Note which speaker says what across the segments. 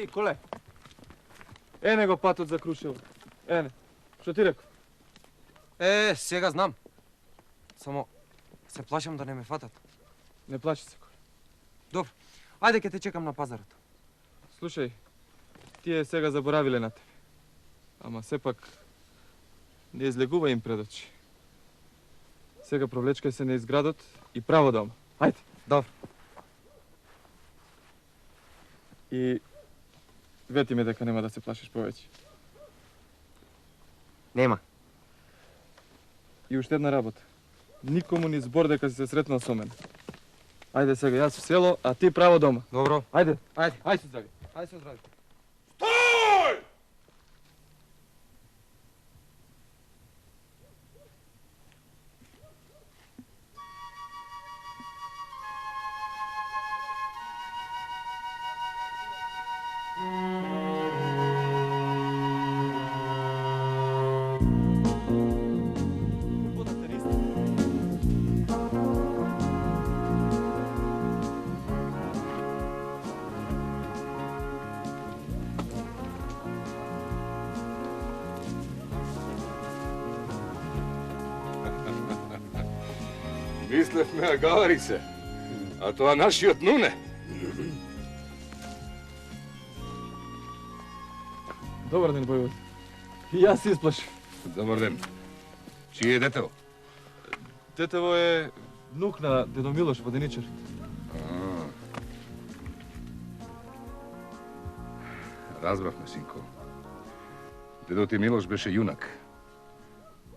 Speaker 1: Ej, Коле! Ене го патот за Крушево. Ене, што ти реков?
Speaker 2: Сега знам. Само се плашам да не ме фатат.
Speaker 1: Не плачи се, Коле.
Speaker 2: Добро, ајде ке те чекам на пазарот.
Speaker 1: Слушај, тие сега заборавиле на тебе. Ама сепак не излегува им пред очи. Сега провлечкај се на изградот и право дома. Ајде.
Speaker 2: Добро.
Speaker 1: И вети ме дека нема да се плашиш повеќе.
Speaker 2: Нема.
Speaker 1: И уште една работа. Никому ни збор дека си се сретнал со мене. Ајде сега, јас в село, а ти право дома.
Speaker 2: Добро.
Speaker 1: Ајде.
Speaker 2: Ајде.
Speaker 1: Ајде се здрави.
Speaker 2: Ајде се оздрави.
Speaker 3: Стој! Мислевме, а галари се. А тоа нашиот Нуне.
Speaker 1: Добар ден, Војвод. И јас се исплашив.
Speaker 3: Добар ден. Чие е детево?
Speaker 1: Детево е внук на дедо Милош, воденичар.
Speaker 3: Разбравме, синко. Дедо ти Милош беше јунак.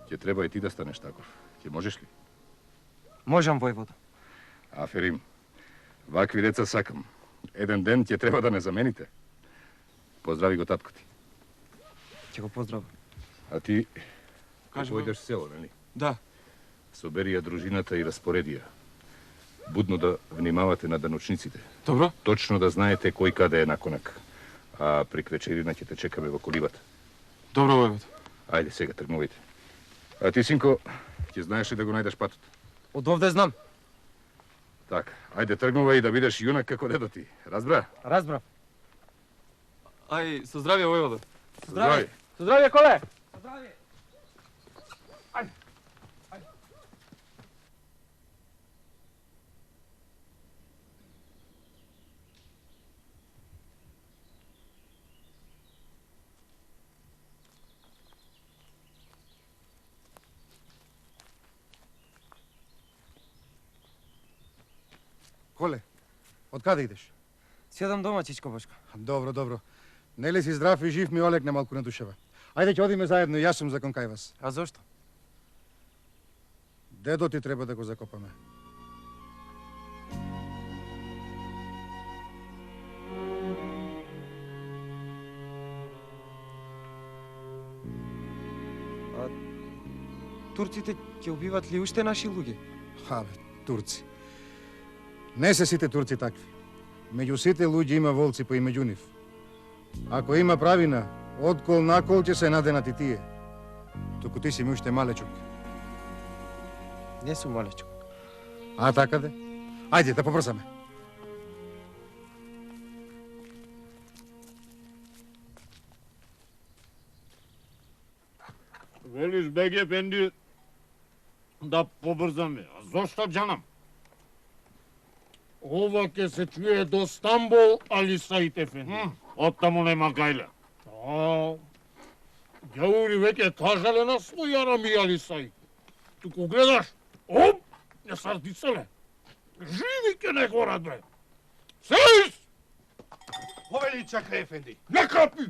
Speaker 3: Ќе треба и ти да станеш таков. Ќе можеш ли?
Speaker 2: Можам, војвода.
Speaker 3: Аферим. Вакви деца сакам. Еден ден ќе треба да не замените. Поздрави го татко ти.
Speaker 2: Ќе го поздравам.
Speaker 3: А ти
Speaker 1: Кажи,
Speaker 3: појдеш в село, нели?
Speaker 1: Да.
Speaker 3: Собери ја дружината и распореди ја. Будно да внимавате на даночниците.
Speaker 1: Добро.
Speaker 3: Точно да знаете кој каде е наконак. А при вечерина ќе те чекаме во коливата.
Speaker 1: Добро, Војвод.
Speaker 3: Ајде сега тргнувајте. А ти, синко, ќе знаеш ли да го најдеш патот?
Speaker 2: Од овде знам.
Speaker 3: Така, ајде тргнувај да бидеш јунак како дедо ти. Разбра?
Speaker 2: Разбрав.
Speaker 1: Ај, со здравје, Војвода.
Speaker 3: Здрави.
Speaker 1: Со здравје, Коле!
Speaker 4: Коле, од каде идеш?
Speaker 2: Седам дома, чичко Бошко.
Speaker 4: Добро, добро. Нели си здрав и жив ми олекне малку на душева. Ајде ќе одиме заедно, јас сум закон кај вас.
Speaker 2: А зошто?
Speaker 4: Дедо ти треба да го закопаме.
Speaker 2: Турците ќе убиват ли уште наши луѓе?
Speaker 4: Абе, турци. Не се сите турци такви. Меѓу сите луѓе има волци по и меѓу нив. Ако има правина, од кол на кол ќе се наденат и тие. Туку ти си ми уште малечок.
Speaker 2: Не сум малечко.
Speaker 4: А така де? Ајде, да побрзаме.
Speaker 5: Велиш, беге, ефенди, да побрзаме. А зошто, џанам? Ова ќе се чуе до Стамбул, Али Саид ефенди. Оттаму нема гајле. Ѓаури веќе кажале на свој арами, Али Саид. Туку гледаш, оп, не сардицеле. Живи ке не горат, бре. Сеис!
Speaker 6: Повели чакра, ефенди.
Speaker 5: Не капи!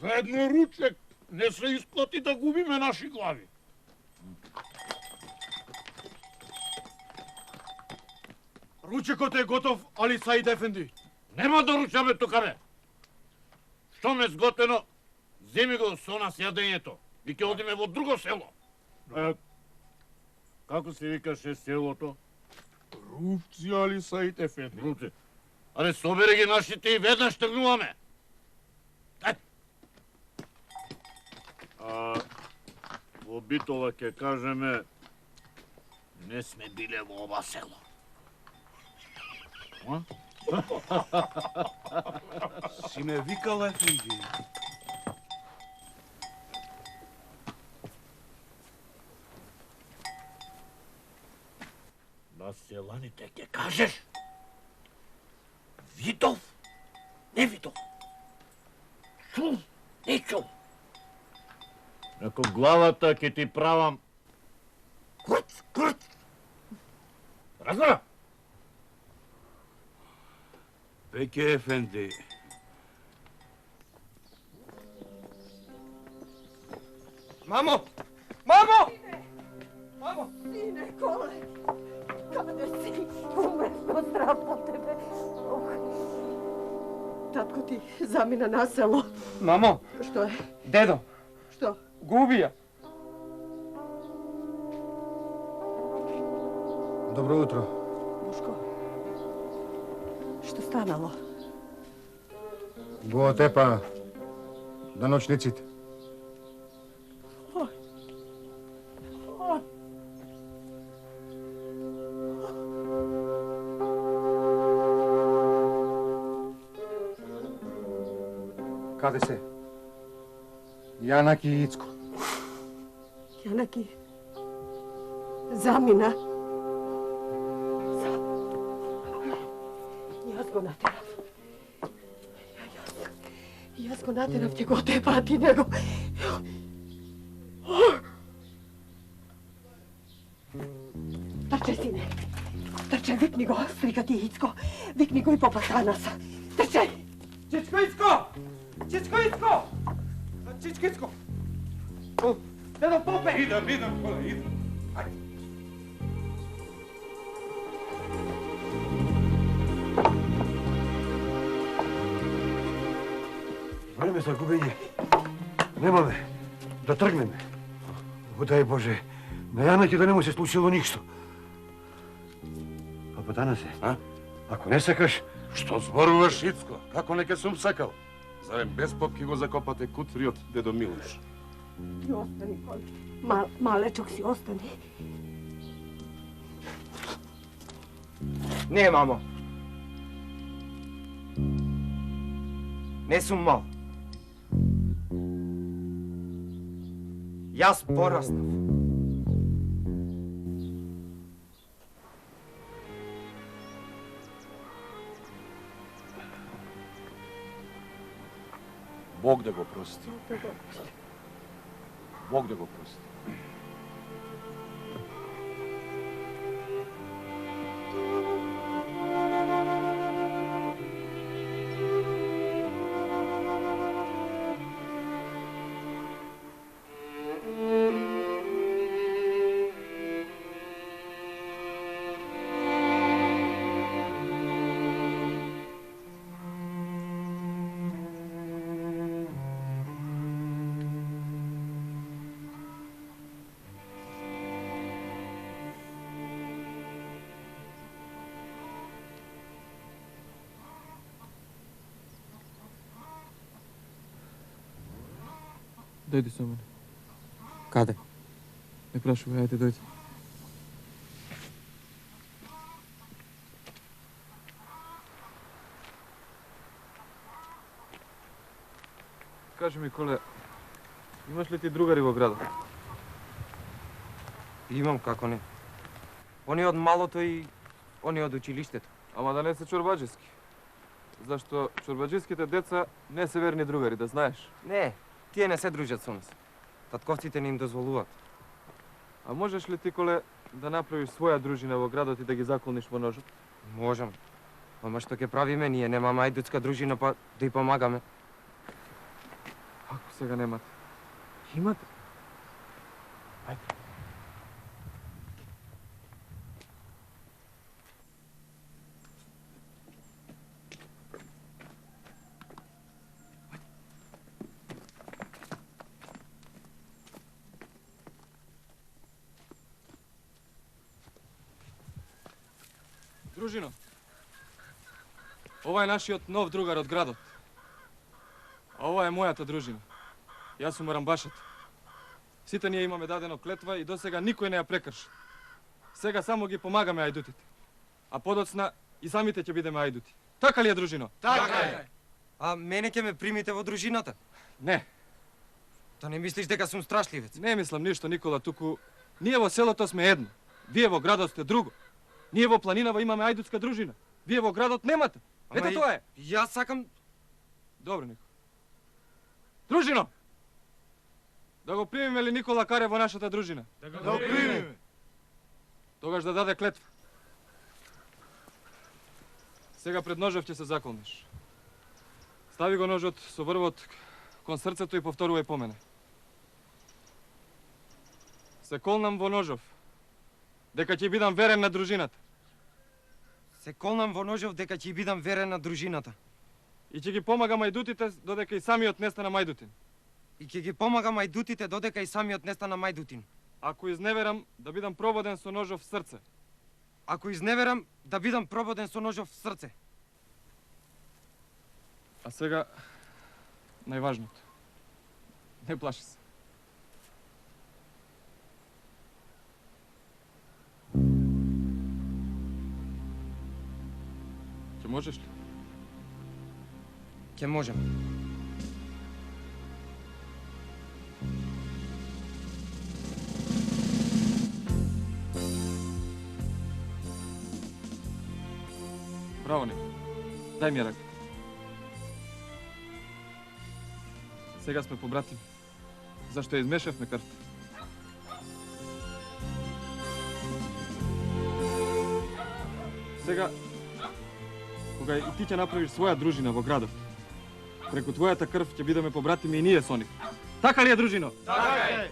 Speaker 5: За едно ручек не се исклати да губиме наши глави.
Speaker 6: Ручекот е готов, Али Саид ефенди.
Speaker 5: Нема да ручаме тукаре. Што ме сготвено, земи го со нас јадењето и ќе одиме во друго село. Како се викаше селото?
Speaker 6: Рувци, Али Саид ефенди.
Speaker 5: Руче. Аре, собери ги нашите и веднаш тргнуваме. Во Битола ќе кажеме, не сме биле во ова село.
Speaker 6: Си ме викал, ефенди. На селаните ќе кажеш. Видов, не видов. Чул, не чул. Ако главата ќе ти правам курц, курц. Разбра? Пеке, ефенди.
Speaker 2: Мамо! Мамо! Мамо!
Speaker 7: Sine, Kole, kada si? Umresno strah po tebe. Tatko ti zamina na selo.
Speaker 2: Мамо!
Speaker 7: Što je?
Speaker 2: Дедо!
Speaker 7: Što?
Speaker 2: Губи ја!
Speaker 4: Dobro jutro.
Speaker 7: Muško, što stanalo?
Speaker 4: Го тепа да ночниците. Каде се? Јанаки и Ицко.
Speaker 7: Janaki, zamina. Jaz go naterav. Jaz go naterav će go tepati nego... Trče, sine. Trče, vikni go, strika ti Icko. Vikni go i popasa nas. Trče!
Speaker 2: Чичко Ицко! Чичко Ицко! Чичко Ицко! Дедо попе!
Speaker 3: Idem, Kola, idem.
Speaker 6: Време за губење немаме. Да тргнеме. О, дай Боже, на Јанаки да не му се случило ништо. А потана се, а? Ако не сакаш,
Speaker 3: Што зборуваш, Ицко? Како не ке сум сакал? Зарем без попки го закопате кутриот, дедо Милош?
Speaker 7: Ti ostani, Koli. Malečok si ostani.
Speaker 2: Не, мамо. Не сум мал. Јас пораснав.
Speaker 3: Бог да го прости. Бог да го прости.
Speaker 1: Дојди со мене.
Speaker 2: Каде?
Speaker 1: Не прашувај, ајде дојди. Кажи ми, Коле, имаш ли ти другари во градот?
Speaker 2: Имам, како не. Они од малото и они од училиштето.
Speaker 1: Ама да не се чорбаджиски. Зашто чорбаджиските деца не се верни другари, да знаеш.
Speaker 2: Не, тие не се дружат со нас. Татковците не им дозволуваат.
Speaker 1: А можеш ли ти, Коле, да направиш своја дружина во градот и да ги заколниш во ножот?
Speaker 2: Можам. Ама што ќе правиме ние? Немаме ајдутска дружина, па да ја помагаме.
Speaker 1: Ако сега немате.
Speaker 2: Имате.
Speaker 1: Дружино, ова е нашиот нов другар од градот. А ова е мојата дружина. Јас сум рамбашот. Сите ние имаме дадено клетва и досега никој не ја прекрши. Сега само ги помагаме ајдутите. А подоцна и самите ќе бидеме ајдути. Така ли е, дружино?
Speaker 2: А мене ќе ме примите во дружината?
Speaker 1: Не,
Speaker 2: Да не мислиш дека сум страшливец?
Speaker 1: не мислам ништо, Никола, туку ние во селото сме едно. Вие во градот сте друго. Ние во планинава имаме ајдутска дружина. Вие во градот немате. Ето тоа е.
Speaker 2: Јас сакам...
Speaker 1: Добро, Никола. Дружино! Да го примиме ли Никола Каре во нашата дружина?
Speaker 5: Да го примиме.
Speaker 1: Тогаш да даде клетва. Сега пред ножов ќе се заколнеш. Стави го ножот со врвот кон срцето и повторувај по мене. Се колнам во ножов, дека ќе бидам верен на дружината
Speaker 2: Се колнам во ножов дека ќе бидам верен на дружината.
Speaker 1: и ќе ги помагам ајдутите додека и самиот не стана мајдутин.
Speaker 2: И ќе ги помагам ајдутите додека и самиот не стана мајдутин.
Speaker 1: Ако изневерам, да бидам прободен со ножов в срце.
Speaker 2: Ако изневерам, да бидам прободен со ножов в срце.
Speaker 1: А сега, најважното. Не плаши се. Ќе можеш ли?
Speaker 2: Ќе можем.
Speaker 1: Браво, Нико. Дај ми ја рака. Сега сме побратими. Зашто ја измешавме крвта. Сега, кога и ти ќе направиш своја дружина во градот, преку твојата крв ќе бидеме побратими и ние со нив. Така ли е, дружино?
Speaker 5: Така е.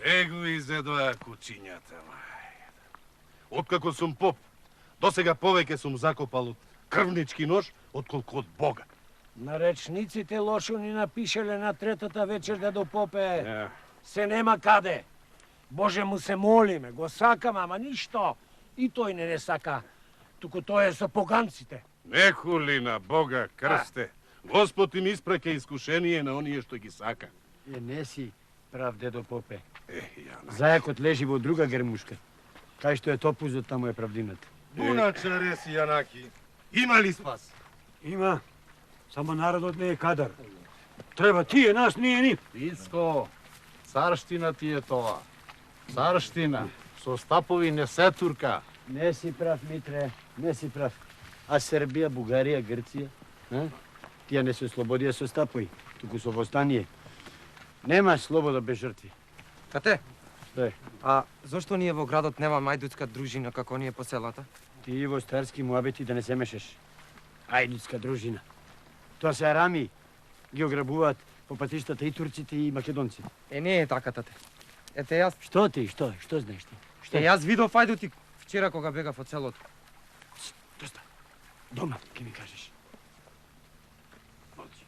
Speaker 5: Его изедоа кучињата, мај. Откако сум поп, досега повеќе сум закопал од крвнички нож, отколку од Бога.
Speaker 8: На речниците лошо ни напишеле на третата вечер да до попе. Се нема каде. Боже му се молиме, го сакам, ама ништо. И тој не сака. Туку тој е со поганците.
Speaker 9: Не хули на Бога, крсте. Господ им испраќа искушение на оние што ги сака.
Speaker 6: Не си прав, дедо Попе.
Speaker 9: Јана.
Speaker 6: Зајакот лежи во друга грмушка. Кај што е топузот, таму е правдината.
Speaker 5: Буначаре си, Јанаки. Има ли спас?
Speaker 6: Има, само народот не е кадар. Треба тие, нас ние ни.
Speaker 10: Ицко, царштина ти е тоа. Царштина. Со стапови не се турка.
Speaker 6: Не си прав, Митре, не си прав. А Србија, Бугарија, Грција, тие не се слободија со стапои, туку со востание. Нема слобода без жртви.
Speaker 2: Тате,
Speaker 6: Што е?
Speaker 2: а зошто ние во градот нема мајдутска дружина како ние по селата?
Speaker 6: Ти во старски муабети да не се мешаш. Ајдутска дружина. Тоа се арами. Ги ограбуваат по патиштата и турците и македонци.
Speaker 2: Не е така, тате. Ете јас,
Speaker 6: Што ти? Што знаеш ти? Што?
Speaker 2: јас видов ајдути вчера кога бегав од селото.
Speaker 6: Доста. Дома, ке ми кажеш. Молчи.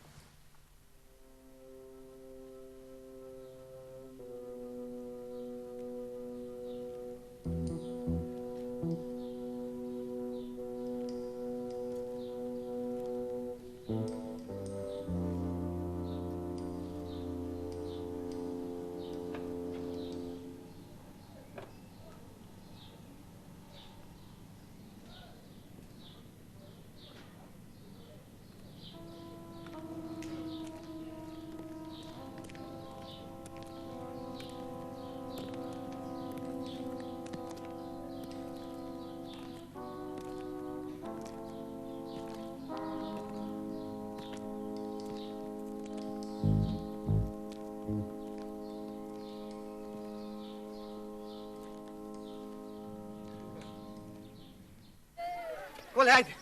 Speaker 2: Коле, ајде.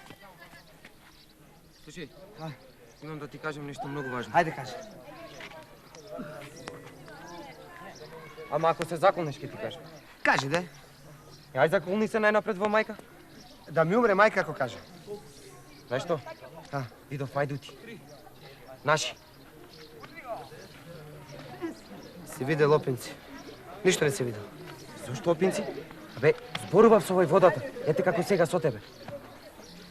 Speaker 2: Слушај, имам да ти кажем нешто многу важно.
Speaker 11: Ајде, кажи.
Speaker 2: Ама ако се заколнеш, ќе ти кажем.
Speaker 11: Кажи, де.
Speaker 2: Ајде заколни се најнапред во мајка.
Speaker 11: Да ми умре мајка ако каже.
Speaker 2: Знаеш што? Видов ајдути. Наши.
Speaker 11: Си видел опинци. Ништо не си видел.
Speaker 2: Зошто опинци? Абе, зборував со овој водата. Ете како сега со тебе.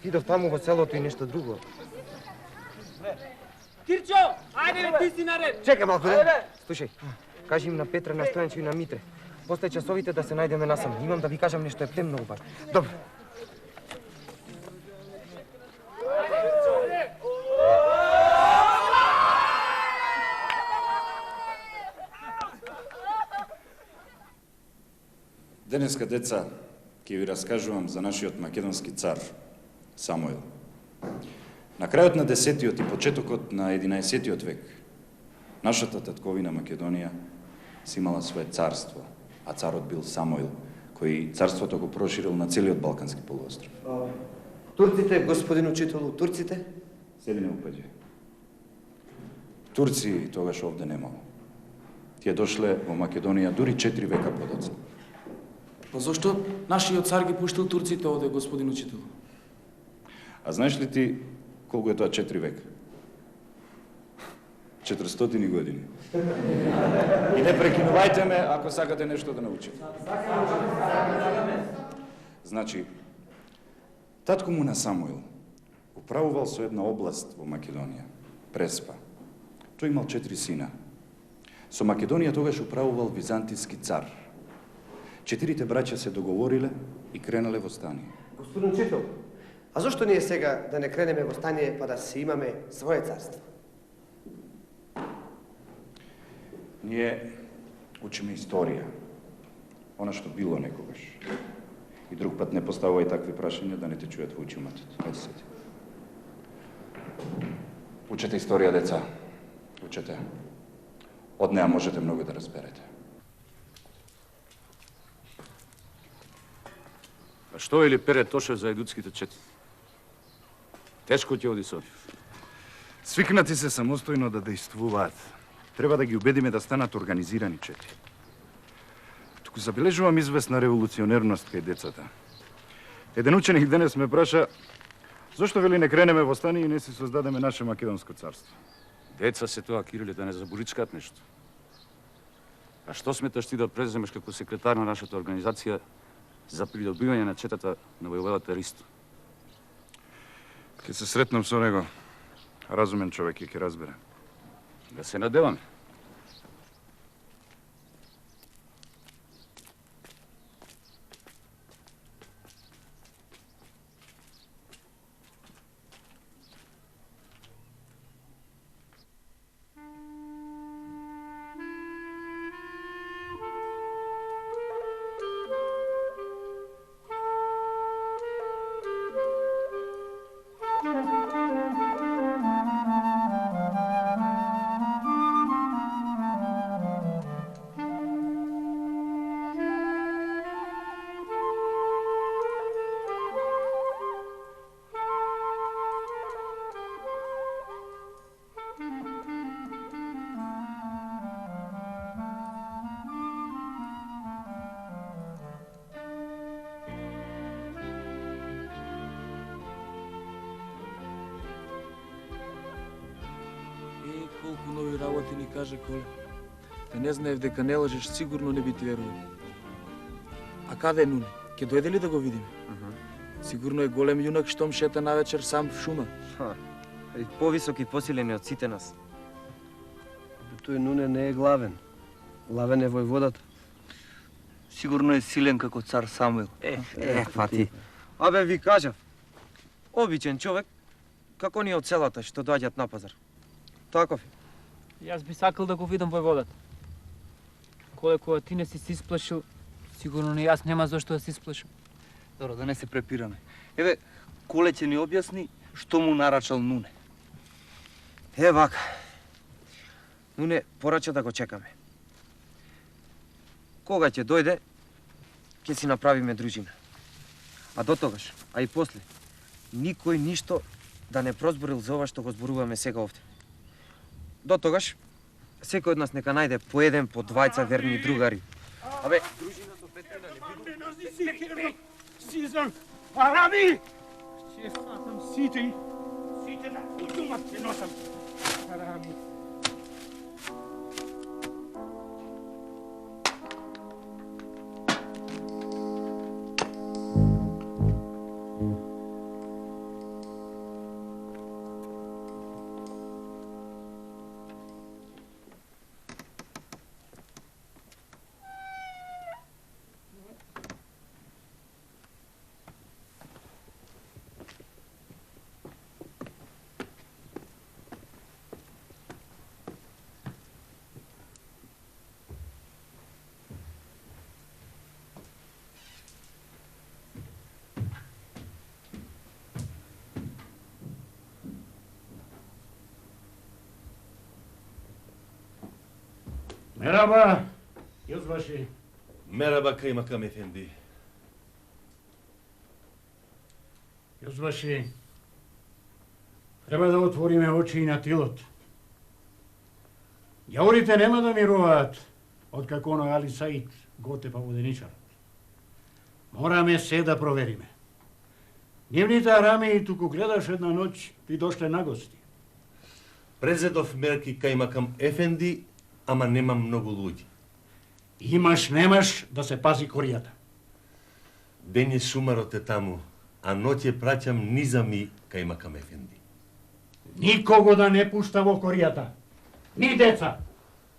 Speaker 2: Видов таму во селото и нешто друго.
Speaker 8: Кирчо, ајде бе, ти си наред.
Speaker 11: Чекай малку, де.
Speaker 2: Слушај, кажи им на Петра, на Стојанчо и на Митре. После часовите да се најдеме насам. Имам да ви кажам нешто ептем многу важно.
Speaker 11: Добро.
Speaker 12: Денеска, деца, ќе ви раскажувам за нашиот македонски цар, Самуил. На крајот на 10-тиот и почетокот на 11-тиот век, нашата татковина Македонија си имала свое царство, а царот бил Самуил, кој царството го проширил на целиот Балкански полуостров.
Speaker 11: Турците, господин учителу, турците?
Speaker 12: Сели не упаѓа. Турци тогаш овде немало. Тие дошле во Македонија дури 4 века подоцна.
Speaker 13: Па зошто нашиот цар ги пуштил турците овде, господин учител?
Speaker 12: А знаеш ли ти колку е тоа 4 века? 400 години. И не прекинувајте ме ако сакате нешто да научите. Значи, татко му на Самуил управувал со една област во Македонија, Преспа. Тој имал 4 сина. Со Македонија тогаш управувал византиски цар. 4 браќа се договориле и кренале во стание.
Speaker 11: Господин учител, а зошто ние сега да не кренеме во стание па да си имаме свое царство?
Speaker 12: Ние учиме историја, она што било некогаш. И друг пат не поставувај такви прашања да не те чујат во учиматот. Ајде седи. Учете историја, деца. Учете. Од неа можете многу да разберете.
Speaker 14: А што вели Пере Тошев за ајдутските чети? Тешко ќе оди Софија.
Speaker 3: Свикнати се самостојно да дејствуваат. Треба да ги убедиме да станат организирани чети. Туку забележувам известна револуционерност кај децата. Еден ученик денес ме праша зошто вели не кренеме во стание и не си создадеме наше македонско царство.
Speaker 14: Деца се тоа, Кириле, да не заборичкаат нешто. А што сметаш ти да преземеш како секретар на нашата организација за придобивање на четата на војводата Ристо?
Speaker 3: Ке се сретнам со него. Разумен човек ќе разбере.
Speaker 14: Да се надеваме.
Speaker 13: Колку нови работи ни каже Коле. Да не знаев дека не лажеш, сигурно не би ти верувал. А каде е Нуне? Ке дојде ли да го видиме? Сигурно е голем јунак штом шета навечер сам в шума.
Speaker 2: И повисок и посилен од сите нас. Тој Нуне не е главен. Главен е војводата.
Speaker 15: Сигурно е силен како цар Самуил.
Speaker 2: Па ти. Абе ви кажав, обичен човек, како ние од селата што доаѓаат на пазар. Таков е.
Speaker 16: Јас би сакал да го видам војводата. Коле кога ти не си се исплашил, сигурно и јас нема зошто да се исплашам.
Speaker 15: Добро, да не се препираме. Еве, Коле ќе ни објасни што му нарачал Нуне.
Speaker 2: Вака. Нуне порача да го чекаме. Кога ќе дојде, ќе си направиме дружина. А до тогаш, а и после, никој ништо да не прозборил за ова што го зборуваме сега овде. До тогаш, секој од нас нека најде по еден, по двајца верни другари. Абе, дружина со Петрина не биде...
Speaker 5: Сизам, Арами! Ќе фатам сите на удумат ќе носам. Арами. Мераба, Юзбаши.
Speaker 9: Мераба, Каймакам ефенди.
Speaker 5: Юзбаши, треба да отвориме очи и на тилот. Јаурите нема да мируваат, откако на Али Саид го тепа воденичарот. Мораме се да провериме. Нивните арами туку гледаш една ноќ ти дошле на гости.
Speaker 9: Презедов мерки Каймакам ефенди, ама нема многу луѓе.
Speaker 5: Немаш да се пази коријата.
Speaker 9: Ден е шумарот е таму, а ноќе праќам низами Каймакам ефенди.
Speaker 5: Никого да не пушта во коријата. Ни деца.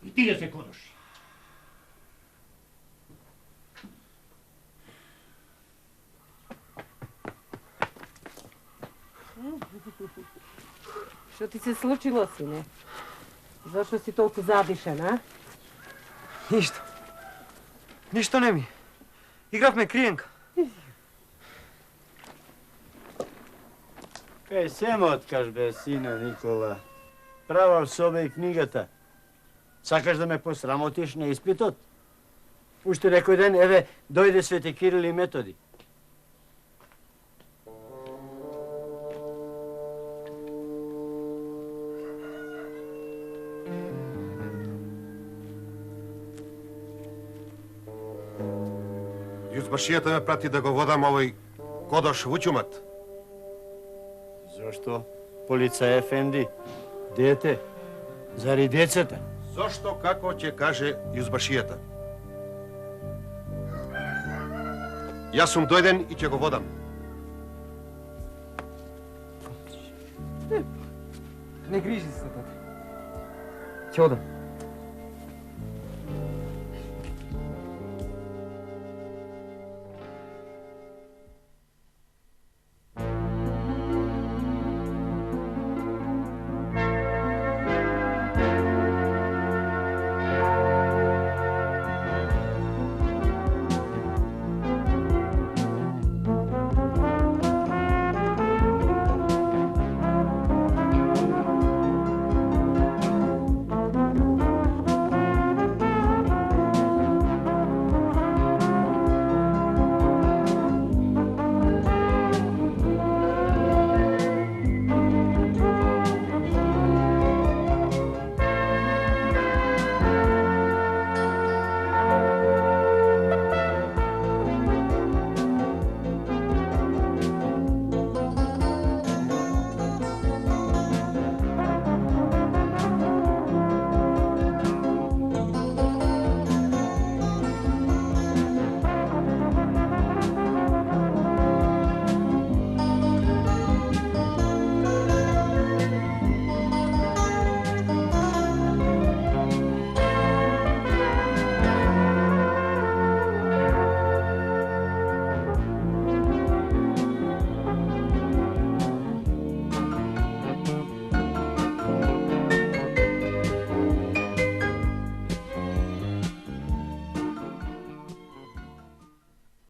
Speaker 5: И ти да се кодош.
Speaker 7: Што ти се случило, сине? Зашто си толку задишен, а?
Speaker 2: Ништо. Ништо не ми. Игравме криенка.
Speaker 6: Кај се ме откаш, бе, сина Никола. Права в собе и книгата. Сакаш да ме посрамотиш на испитот? Уште некој ден, еве, дојде Свети Кирил и Методи.
Speaker 17: Јузбашијата ме прати да го водам овој кодош вучумат.
Speaker 6: Зошто? Полица ефенди, дете, зари децата.
Speaker 17: Зошто како ќе каже Јузбашијата? Јас сум дојден и ќе го водам.
Speaker 2: Не грижи се за тате. Ќе одам.